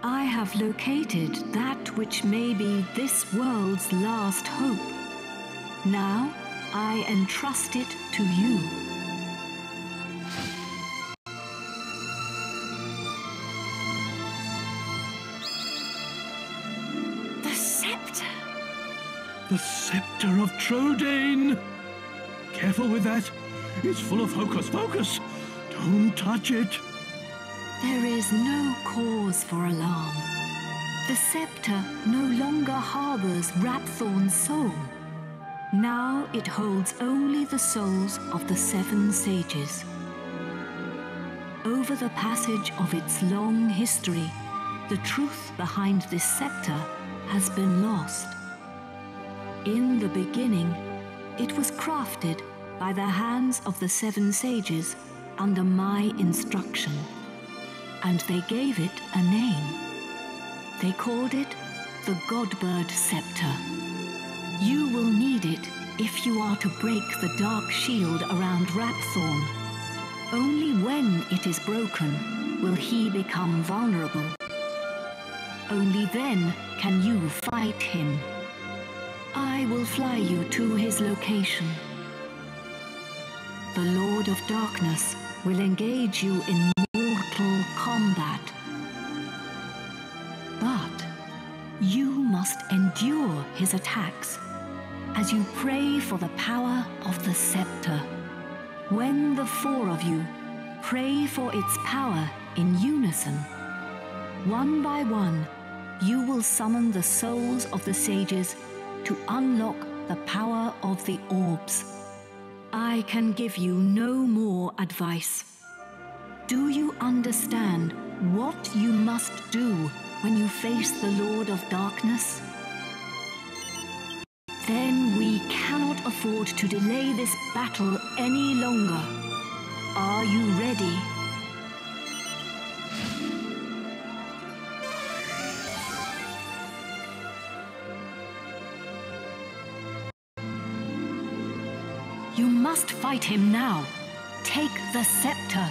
I have located that which may be this world's last hope. Now I entrust it to you. The scepter! The scepter of Trodain! Careful with that. It's full of hocus pocus. Don't touch it. There is no cause for alarm. The scepter no longer harbors Rhapthorne's soul. Now it holds only the souls of the 7 sages. Over the passage of its long history, the truth behind this scepter has been lost. In the beginning, it was crafted by the hands of the 7 sages under my instruction, and they gave it a name. They called it the Godbird Scepter. You will need it if you are to break the dark shield around Rhapthorne. Only when it is broken will he become vulnerable. Only then can you fight him. I will fly you to his location. The Lord of Darkness will engage you in mortal combat. But you must endure his attacks as you pray for the power of the scepter. When the 4 of you pray for its power in unison, one by one, you will summon the souls of the sages to unlock the power of the orbs. I can give you no more advice. Do you understand what you must do when you face the Lord of Darkness? Then we cannot afford to delay this battle any longer. Are you ready? You must fight him now. Take the scepter.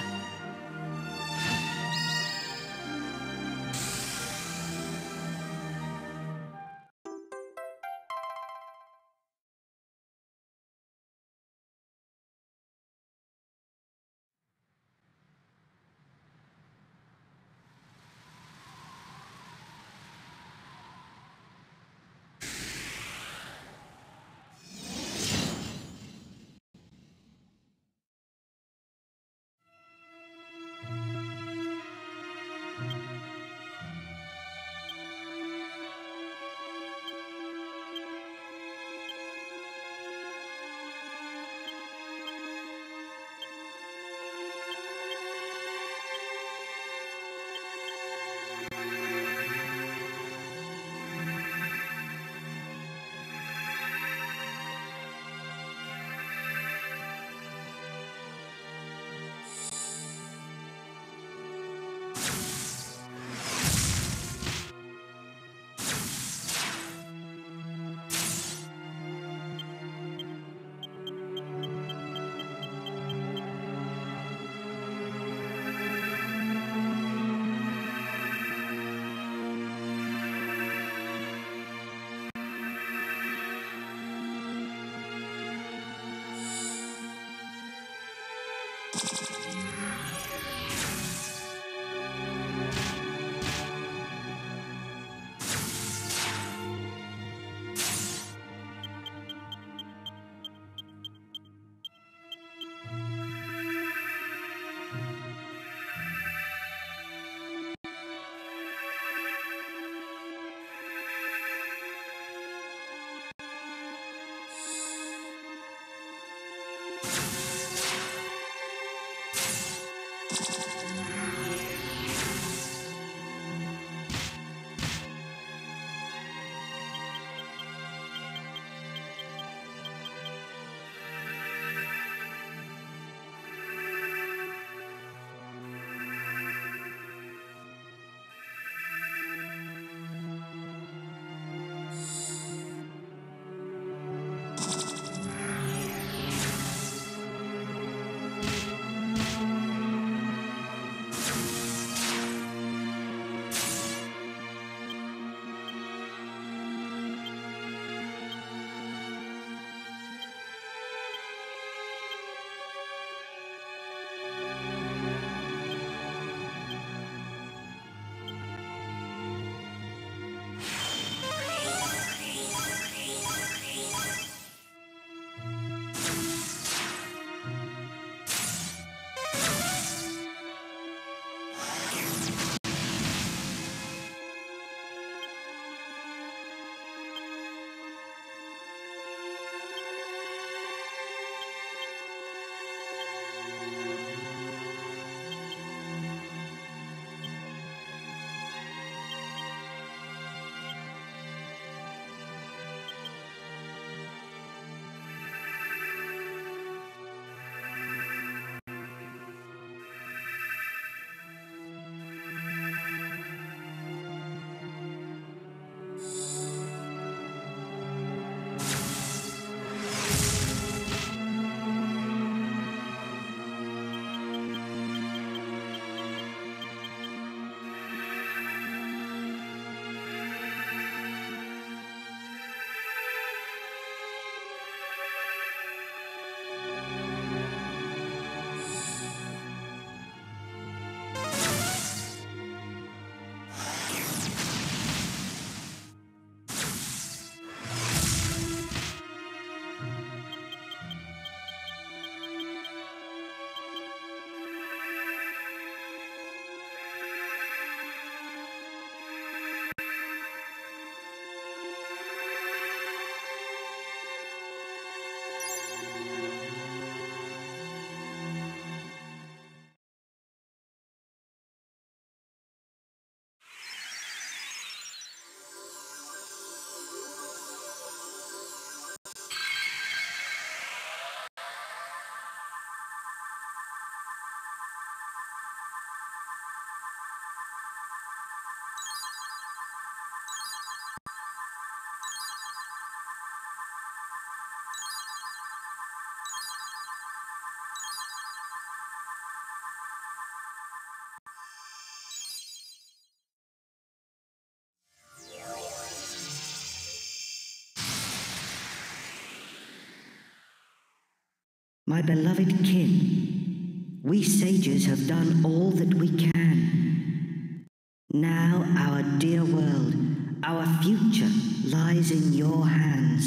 my beloved kin, we sages have done all that we can. Now our dear world, our future lies in your hands.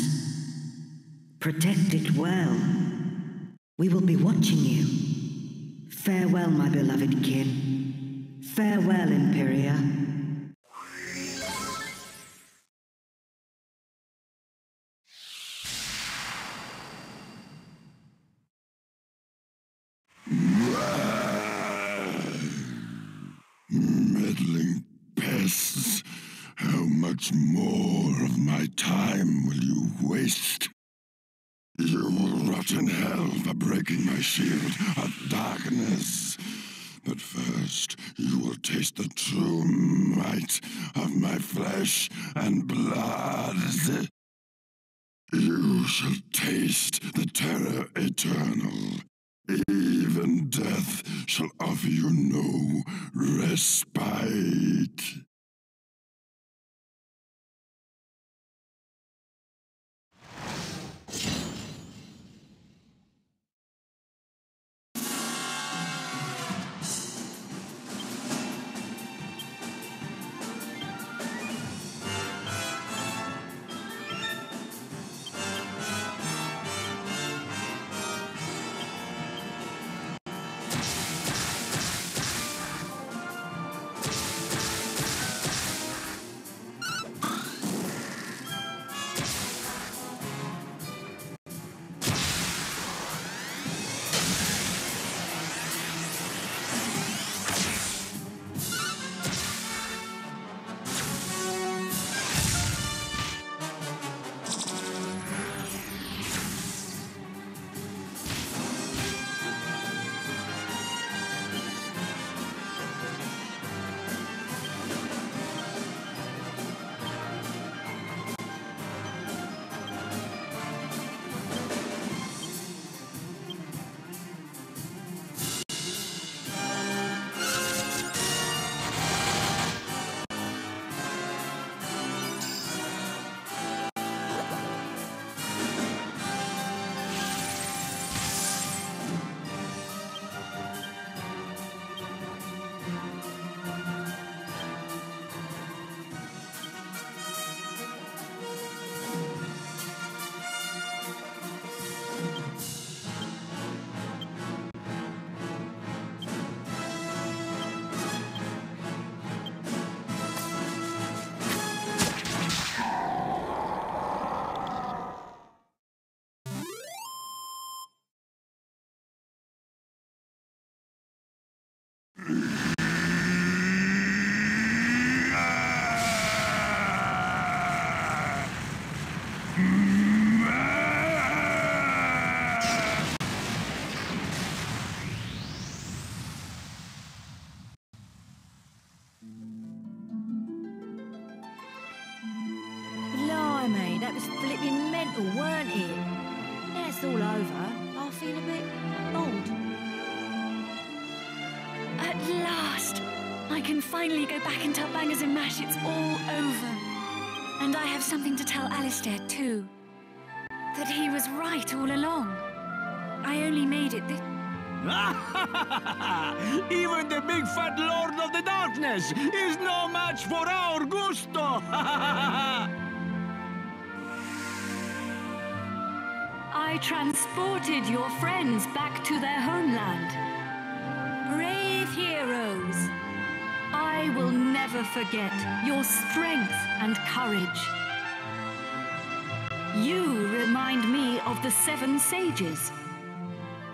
Protect it well. We will be watching you. Farewell, my beloved kin. Farewell, Imperia. Meddling pests, how much more of my time will you waste? You will rot in hell for breaking my shield of darkness. But first, you will taste the true might of my flesh and blood. You shall taste the terror eternal. Even death shall offer you no respite. Blimey, that was flipping mental, weren't it? Now it's all over, I feel a bit old. At last! I can finally go back and tell Bangers and Mash it's all over. And I have something to tell Alistair too. That he was right all along. I only made it this... Even the big fat Lord of the Darkness is no match for our gusto! I transported your friends back to their homeland. Brave heroes! I will never forget your strength and courage. You remind me of the 7 sages.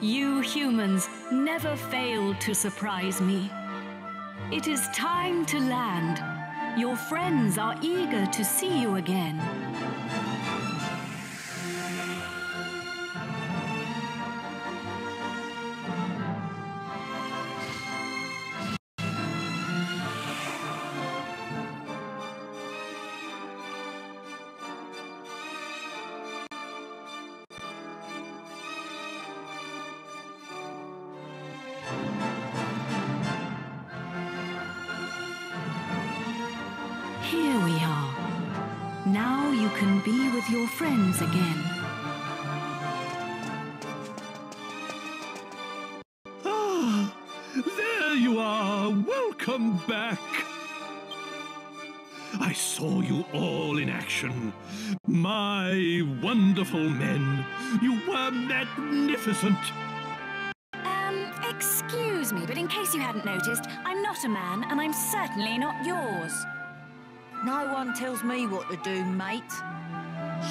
You humans never fail to surprise me. It is time to land. Your friends are eager to see you again. Here we are. Now you can be with your friends again. there you are. Welcome back. I saw you all in action. My wonderful men. You were magnificent. Excuse me, but in case you hadn't noticed, I'm not a man, and I'm certainly not yours. No one tells me what to do, mate.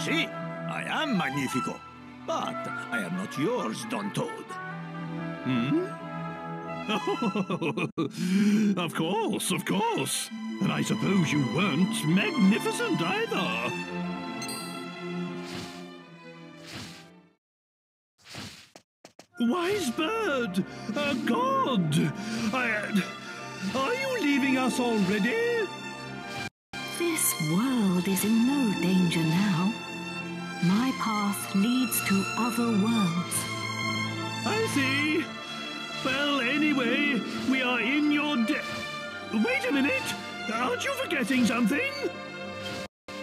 Si, I am magnifico, but I am not yours, Don Toad. Hmm? Of course, of course. And I suppose you weren't magnificent either. Wise bird, a god. Are you leaving us already? This world is in no danger now. My path leads to other worlds. I see. Well, anyway, we are in your Wait a minute! Aren't you forgetting something?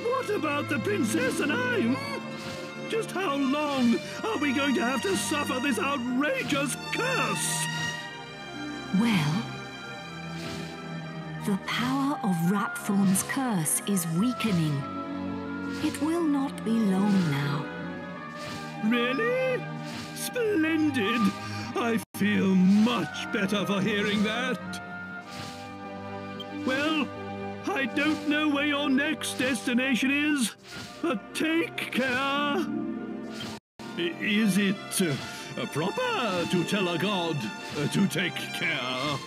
What about the princess and I? Just how long are we going to have to suffer this outrageous curse? Well, the power of Rhapthorne's curse is weakening. It will not be long now. Really? Splendid! I feel much better for hearing that. Well, I don't know where your next destination is, but take care. Is it proper to tell a god to take care?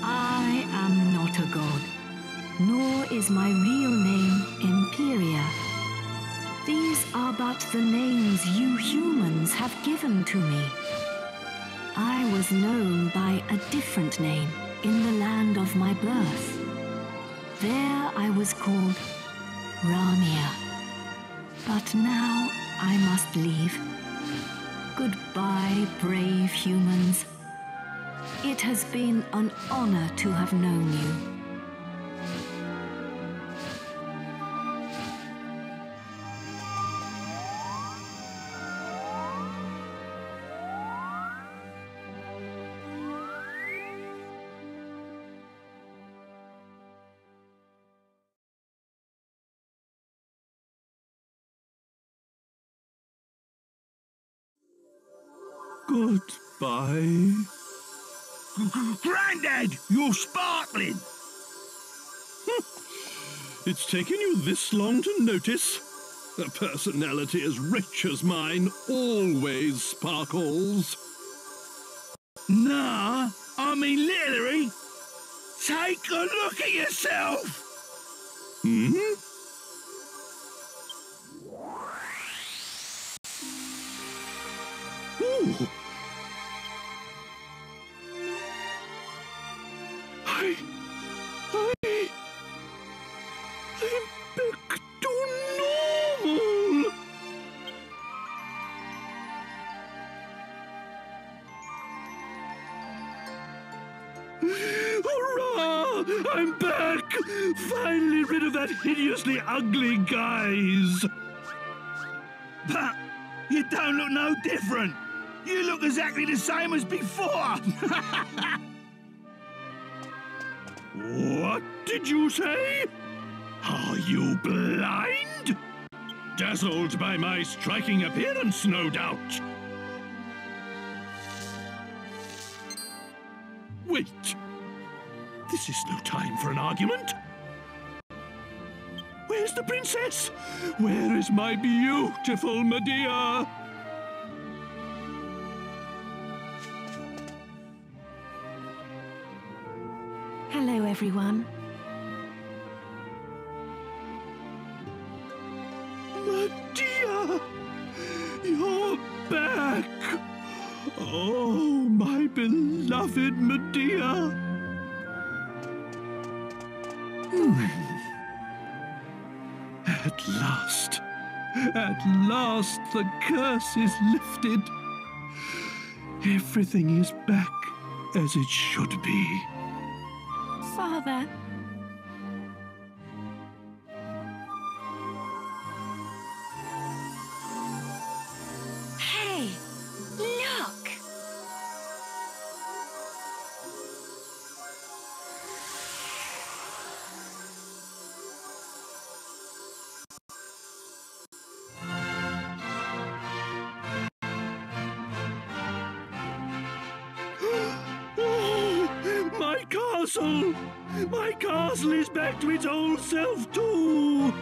I am not a god, nor is my real name Imperia. These are but the names you humans have given to me. I was known by a different name in the land of my birth. There I was called Ramia. But now I must leave. Goodbye, brave humans. It has been an honor to have known you. Goodbye. Grandad, you're sparkling! It's taken you this long to notice? A personality as rich as mine always sparkles. Nah, I mean literally. Take a look at yourself! Hmm? Ooh. I'm back to normal. Hurrah! I'm back! Finally rid of that hideously ugly guise. But you don't look no different. You look exactly the same as before. What did you say? Are you blind? Dazzled by my striking appearance, no doubt. Wait. This is no time for an argument. Where's the princess? Where is my beautiful Medea? Hello, everyone. Medea! You're back! Oh, my beloved Medea! At last the curse is lifted. Everything is back as it should be. Father. Hey, look! castle! My castle is back to its old self too!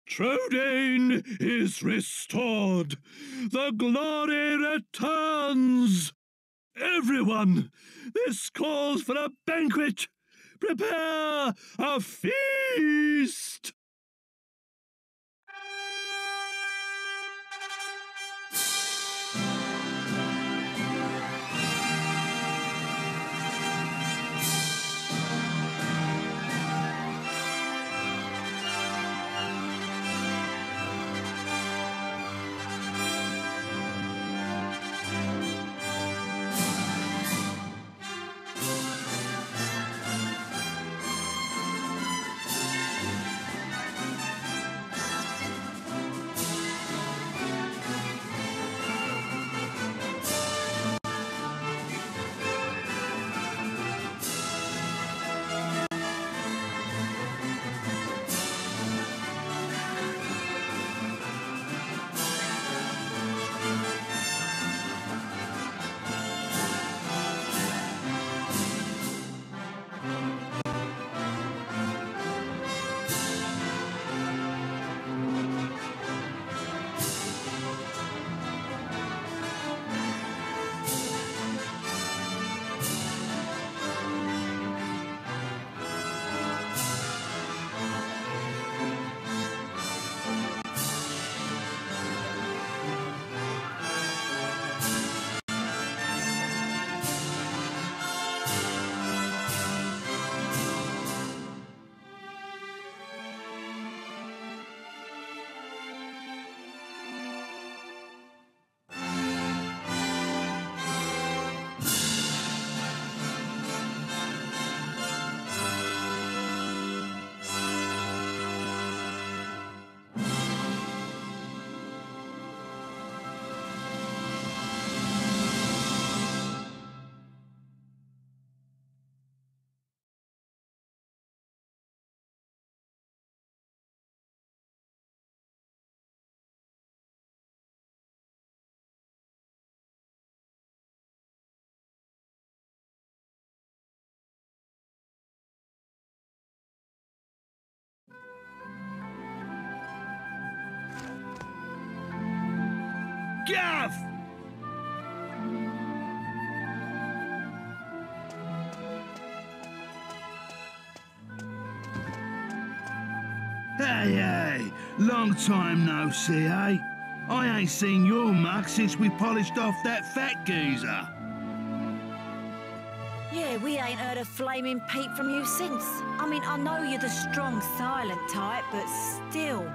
Trodain is restored! The glory returns! Everyone, this calls for a banquet! Prepare a feast! Gav! Hey, long time no see, eh? I ain't seen your mug since we polished off that fat geezer. Yeah, we ain't heard a flaming peep from you since. I mean, I know you're the strong, silent type, but still.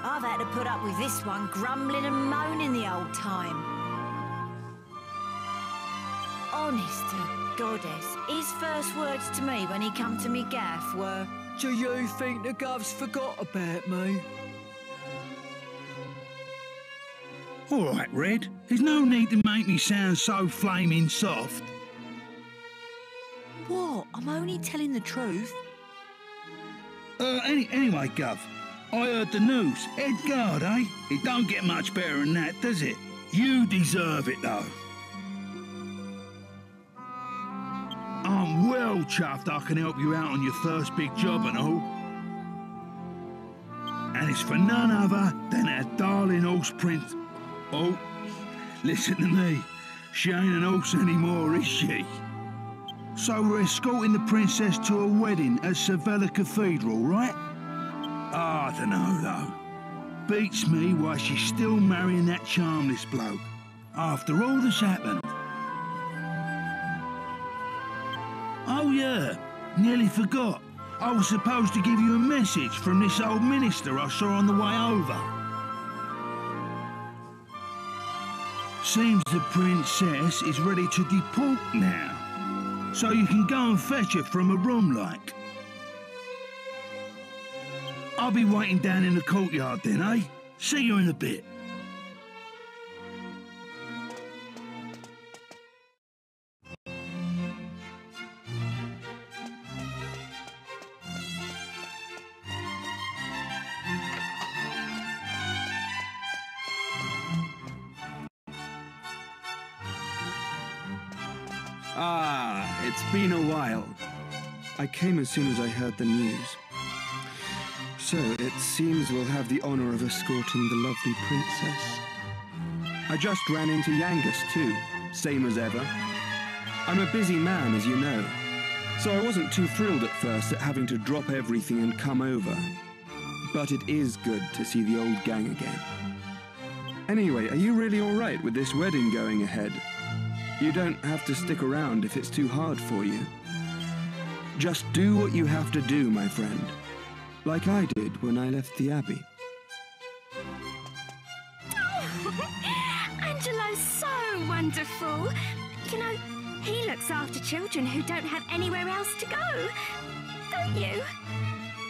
I've had to put up with this one grumbling and moaning the old time. Honest to goddess, his first words to me when he come to me gaff were, "Do you think the gov's forgot about me?" All right, Red. There's no need to make me sound so flaming soft. What? I'm only telling the truth. Anyway, Gov, I heard the news. Head guard, eh? It don't get much better than that, does it? You deserve it, though. I'm well chuffed I can help you out on your first big job and all. And it's for none other than our darling horse Prince... Oh, listen to me. She ain't an horse anymore, is she? So we're escorting the princess to a wedding at Sevilla Cathedral, right? I don't know, though. Beats me why she's still marrying that charmless bloke. After all that's happened. Oh, yeah. Nearly forgot. I was supposed to give you a message from this old minister I saw on the way over. Seems the princess is ready to deport now. So you can go and fetch her from a room, like. I'll be waiting down in the courtyard then, eh? See you in a bit. Ah, it's been a while. I came as soon as I heard the news. So, it seems we'll have the honor of escorting the lovely princess. I just ran into Yangus too, same as ever. I'm a busy man, as you know, so I wasn't too thrilled at first at having to drop everything and come over. But it is good to see the old gang again. Anyway, are you really all right with this wedding going ahead? You don't have to stick around if it's too hard for you. Just do what you have to do, my friend. Like I did when I left the Abbey. Oh, Angelo's so wonderful. You know, he looks after children who don't have anywhere else to go. Don't you?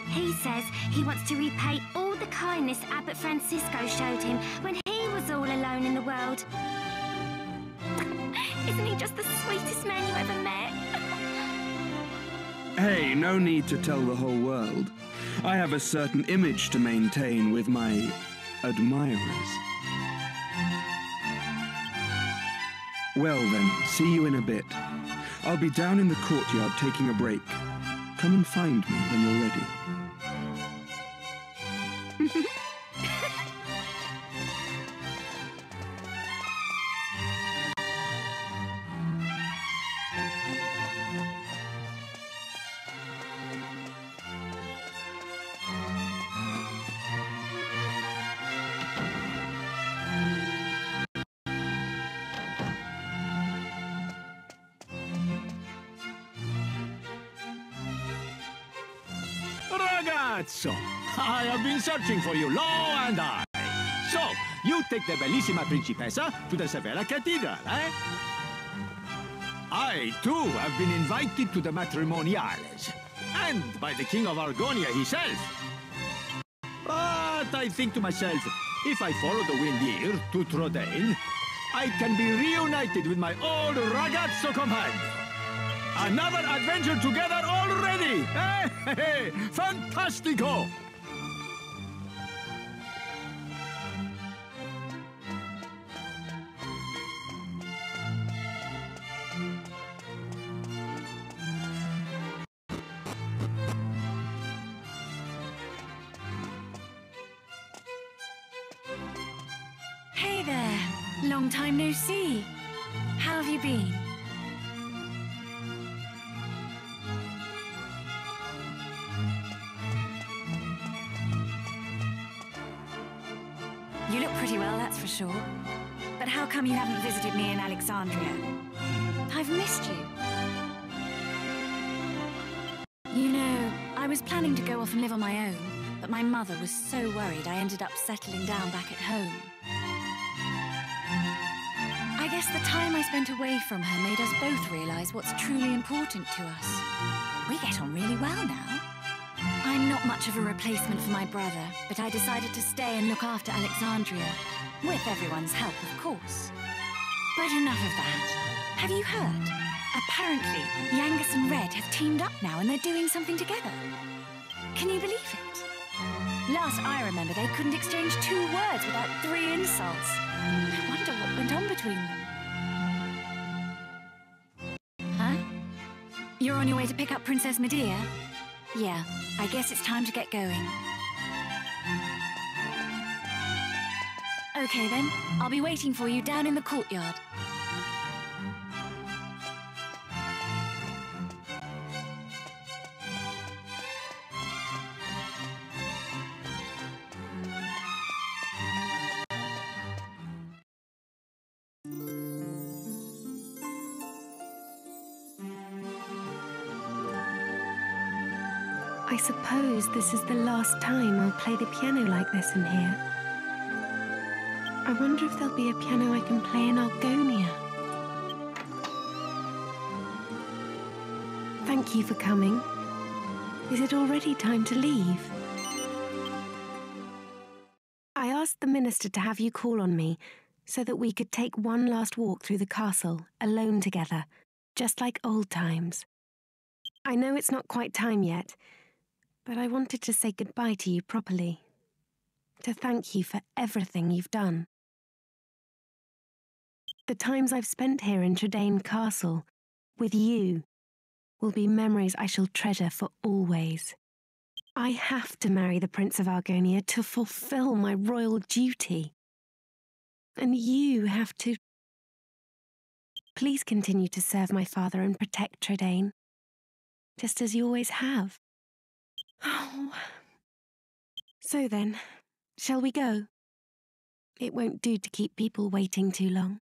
He says he wants to repay all the kindness Abbot Francisco showed him when he was all alone in the world. Isn't he just the sweetest man you ever met? Hey, no need to tell the whole world. I have a certain image to maintain with my admirers. Well then, see you in a bit. I'll be down in the courtyard taking a break. Come and find me when you're ready. Ragazzo, I have been searching for you long and hard. So, you take the bellissima principessa to the Severa Cathedral, eh? I, too, have been invited to the matrimoniales, and by the King of Argonia himself. But I think to myself, if I follow the wind here to Trodain, I can be reunited with my old ragazzo companion. Another adventure together already! Hey, fantastico! Hey there. Long time no see. How have you been? You look pretty well, that's for sure. But how come you haven't visited me in Alexandria? I've missed you. You know, I was planning to go off and live on my own, but my mother was so worried I ended up settling down back at home. I guess the time I spent away from her made us both realize what's truly important to us. We get on really well now. I'm not much of a replacement for my brother, but I decided to stay and look after Alexandria. With everyone's help, of course. But enough of that. Have you heard? Apparently, Yangus and Red have teamed up now and they're doing something together. Can you believe it? Last I remember, they couldn't exchange 2 words without 3 insults. I wonder what went on between them. Huh? You're on your way to pick up Princess Medea? Yeah, I guess it's time to get going. Okay then, I'll be waiting for you down in the courtyard. I suppose this is the last time I'll play the piano like this in here. I wonder if there'll be a piano I can play in Argonia. Thank you for coming. Is it already time to leave? I asked the minister to have you call on me so that we could take one last walk through the castle, alone together, just like old times. I know it's not quite time yet, but I wanted to say goodbye to you properly. To thank you for everything you've done. The times I've spent here in Trodain Castle, with you, will be memories I shall treasure for always. I have to marry the Prince of Argonia to fulfill my royal duty. And you have to... Please continue to serve my father and protect Tredain, just as you always have. Oh. So then, shall we go? It won't do to keep people waiting too long.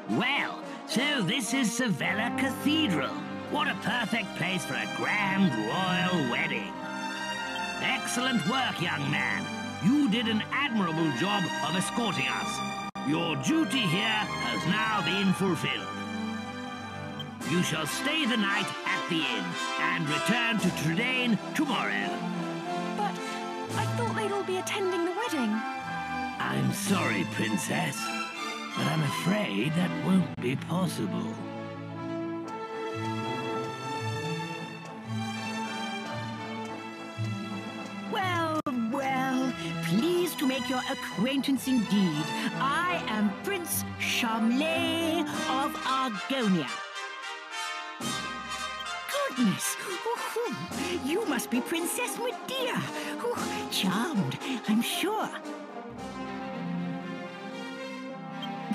Well, so this is Sevilla Cathedral. What a perfect place for a grand royal wedding. Excellent work, young man. You did an admirable job of escorting us. Your duty here has now been fulfilled. You shall stay the night at the inn and return to Tredain tomorrow. But I thought they'd all be attending the wedding. I'm sorry, Princess, but I'm afraid that won't be possible. Well, well, pleased to make your acquaintance indeed. I am Prince Charmley of Argonia. Goodness, you must be Princess Medea. Charmed, I'm sure.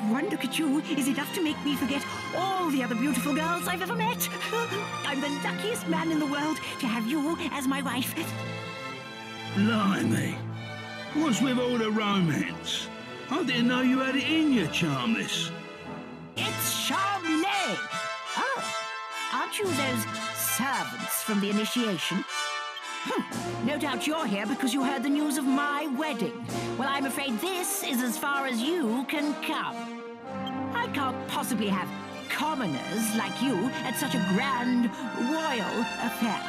One look at you is enough to make me forget all the other beautiful girls I've ever met. I'm the luckiest man in the world to have you as my wife. Blimey. What's with all the romance? I didn't know you had it in you, Charmless. It's Charmley. Oh, aren't you those servants from the initiation? No doubt you're here because you heard the news of my wedding. Well, I'm afraid this is as far as you can come. I can't possibly have commoners like you at such a grand royal affair.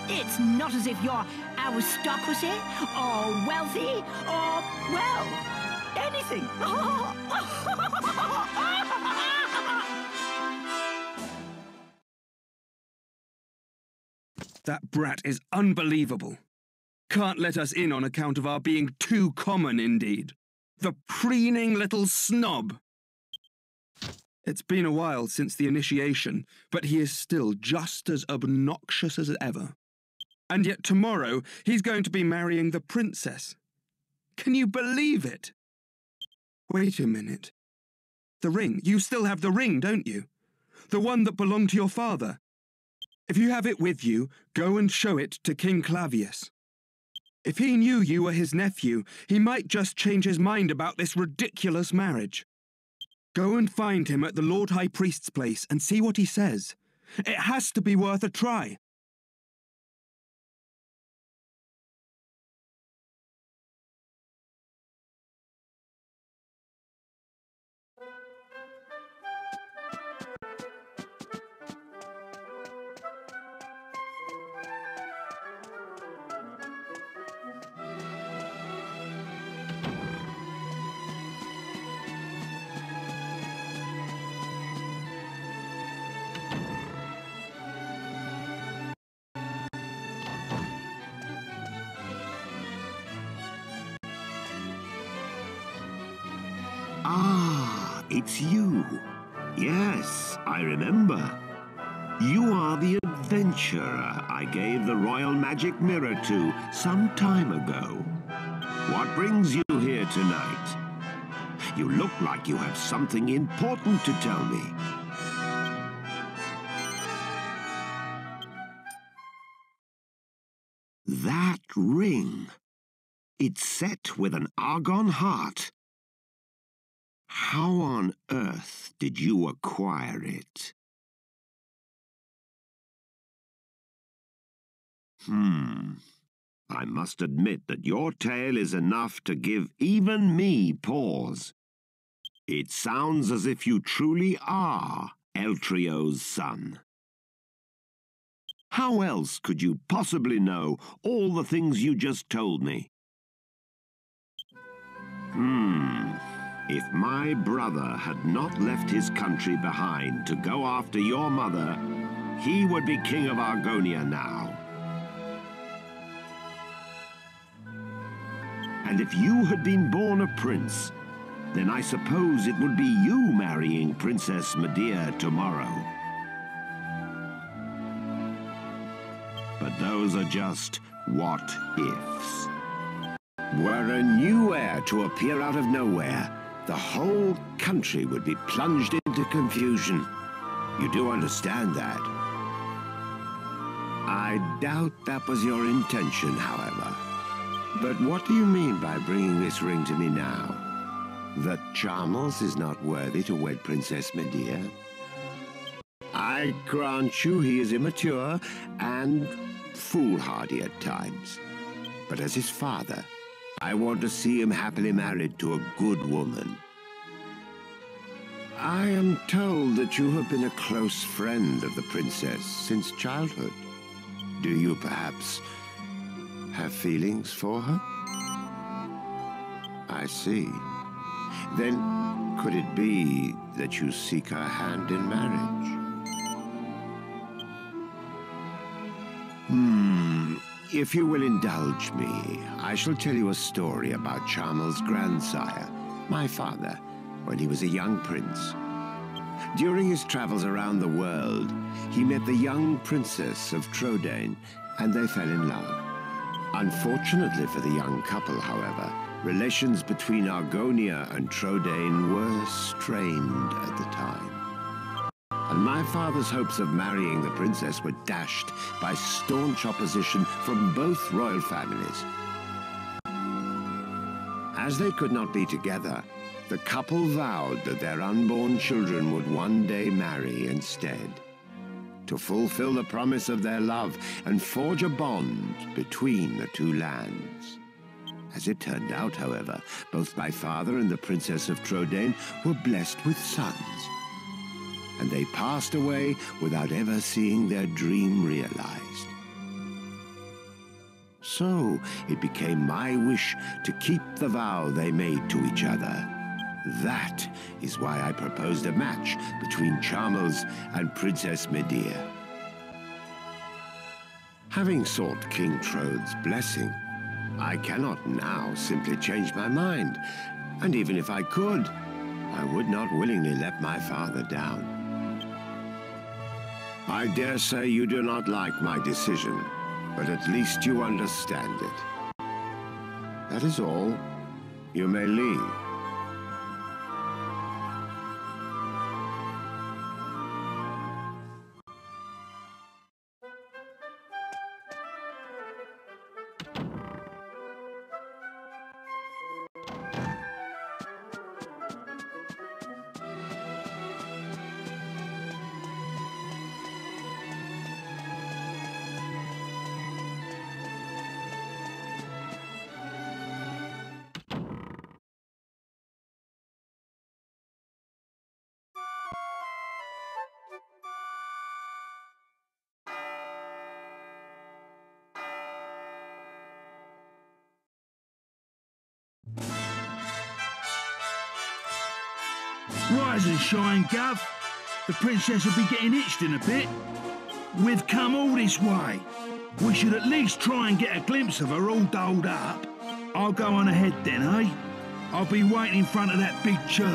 It's not as if you're aristocracy or wealthy or, well, anything. That brat is unbelievable. Can't let us in on account of our being too common, indeed. The preening little snob. It's been a while since the initiation, but he is still just as obnoxious as ever. And yet tomorrow he's going to be marrying the princess. Can you believe it? Wait a minute. The ring. You still have the ring, don't you? The one that belonged to your father. If you have it with you, go and show it to King Clavius. If he knew you were his nephew, he might just change his mind about this ridiculous marriage. Go and find him at the Lord High Priest's place and see what he says. It has to be worth a try. Ah, it's you. Yes, I remember. You are the adventurer I gave the royal magic mirror to some time ago. What brings you here tonight? You look like you have something important to tell me. That ring. It's set with an argon heart. How on earth did you acquire it? I must admit that your tale is enough to give even me pause. It sounds as if you truly are Eltrio's son. How else could you possibly know all the things you just told me? If my brother had not left his country behind to go after your mother, he would be king of Argonia now. And if you had been born a prince, then I suppose it would be you marrying Princess Medea tomorrow. But those are just what-ifs. Were a new heir to appear out of nowhere, the whole country would be plunged into confusion. You do understand that? I doubt that was your intention, however. But what do you mean by bringing this ring to me now? That Charmles is not worthy to wed Princess Medea? I grant you he is immature and foolhardy at times. But as his father, I want to see him happily married to a good woman. I am told that you have been a close friend of the princess since childhood. Do you perhaps have feelings for her? I see. Then could it be that you seek her hand in marriage? If you will indulge me, I shall tell you a story about Charmles' grandsire, my father, when he was a young prince. During his travels around the world, he met the young princess of Trodain, and they fell in love. Unfortunately for the young couple, however, relations between Argonia and Trodain were strained at the time. And my father's hopes of marrying the princess were dashed by staunch opposition from both royal families. As they could not be together, the couple vowed that their unborn children would one day marry instead, to fulfill the promise of their love and forge a bond between the two lands. As it turned out, however, both my father and the Princess of Trodain were blessed with sons, and they passed away without ever seeing their dream realized. So it became my wish to keep the vow they made to each other. That is why I proposed a match between Charmles and Princess Medea. Having sought King Trode's blessing, I cannot now simply change my mind, and even if I could, I would not willingly let my father down. I dare say you do not like my decision, but at least you understand it. That is all. You may leave. Rise and shine, Gov. The princess will be getting itched in a bit. We've come all this way. We should at least try and get a glimpse of her all dolled up. I'll go on ahead then, eh? I'll be waiting in front of that big church.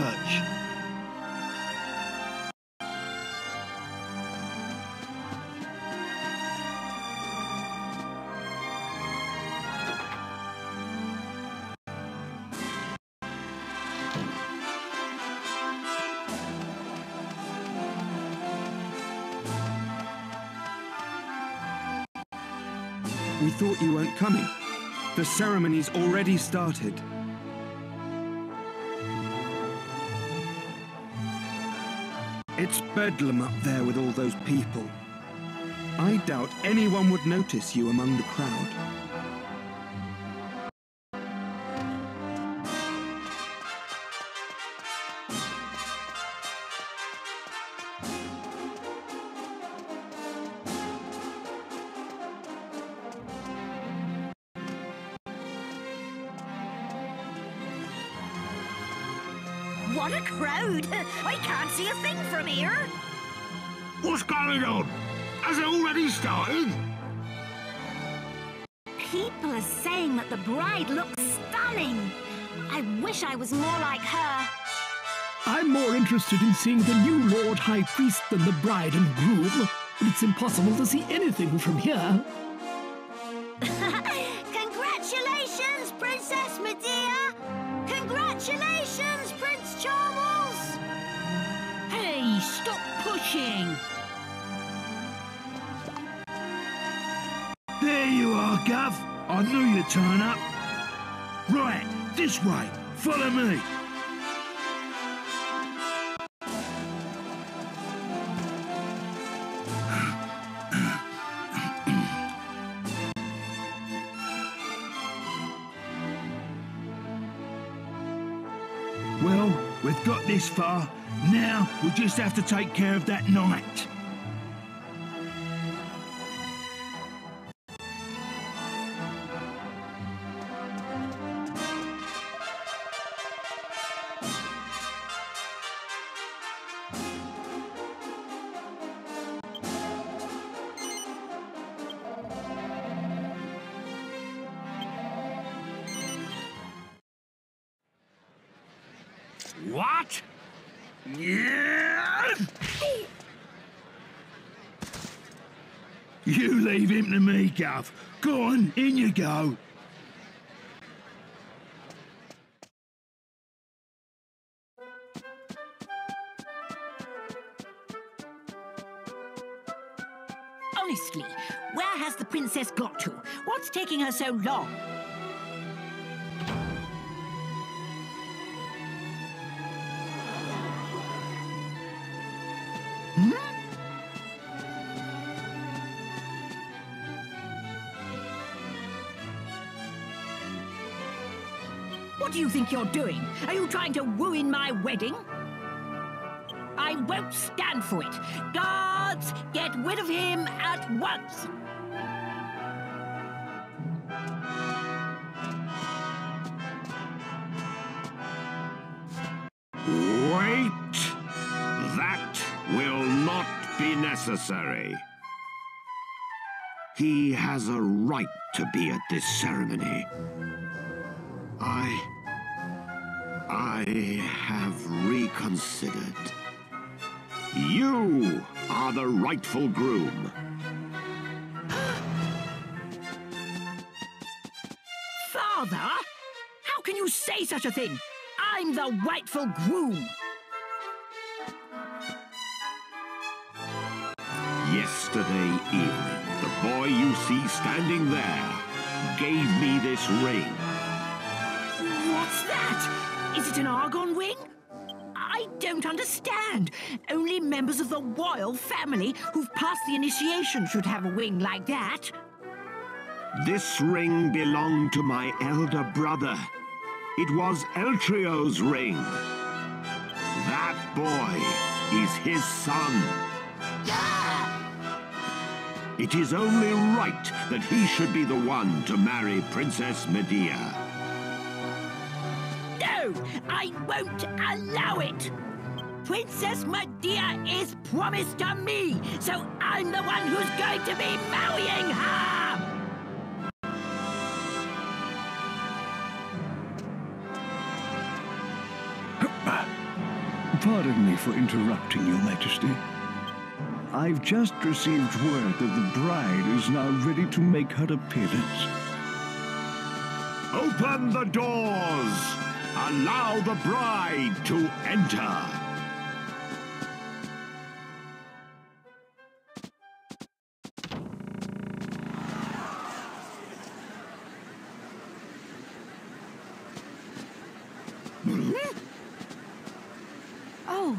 We thought you weren't coming. The ceremony's already started. It's bedlam up there with all those people. I doubt anyone would notice you among the crowd. What a crowd! I can't see a thing from here. What's going on? Has it already started? People are saying that the bride looks stunning. I wish I was more like her. I'm more interested in seeing the new Lord High Priest than the bride and groom, but it's impossible to see anything from here. Congratulations, Princess Medea! Congratulations, Prince Charles! Hey, stop pushing! There you are, Gov. I knew you'd turn up. Right, this way. Follow me. Well, we've got this far. Now we just have to take care of that knight. What? Yeah! You leave him to me, Gov. Go on, in you go. Honestly, where has the princess got to? What's taking her so long? What do you think you're doing? Are you trying to ruin my wedding? I won't stand for it. Guards, get rid of him at once! Wait! That will not be necessary. He has a right to be at this ceremony. I have reconsidered. You are the rightful groom. Father? How can you say such a thing? I'm the rightful groom. Yesterday evening, the boy you see standing there gave me this ring. What's that? Is it an argon ring? I don't understand. Only members of the royal family who've passed the initiation should have a ring like that. This ring belonged to my elder brother. It was Eltrio's ring. That boy is his son. It is only right that he should be the one to marry Princess Medea. No, I won't allow it. Princess Medea is promised to me, so I'm the one who's going to be marrying her! Pardon me for interrupting, Your Majesty. I've just received word that the bride is now ready to make her appearance. Open the doors! Allow the bride to enter! Oh,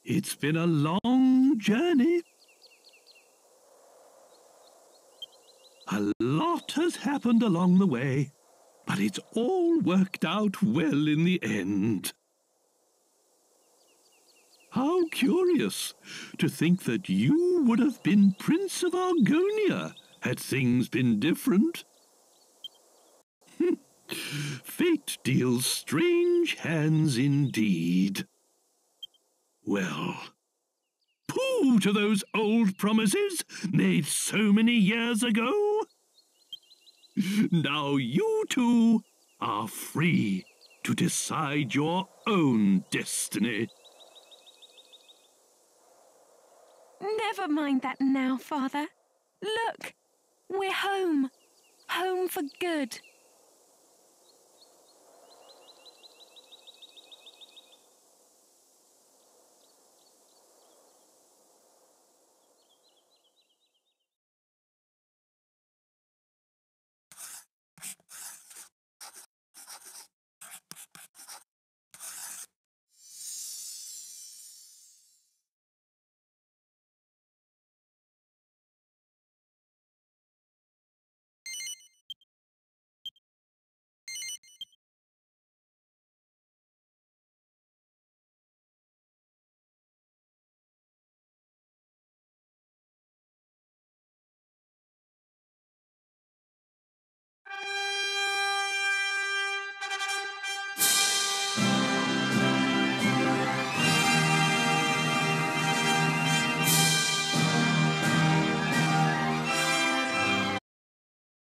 It's been a long journey. A lot has happened along the way, but it's all worked out well in the end. How curious to think that you would have been Prince of Argonia had things been different. Fate deals strange hands indeed. Well, pooh to those old promises made so many years ago. Now you two are free to decide your own destiny. Never mind that now, Father. Look, we're home. Home for good.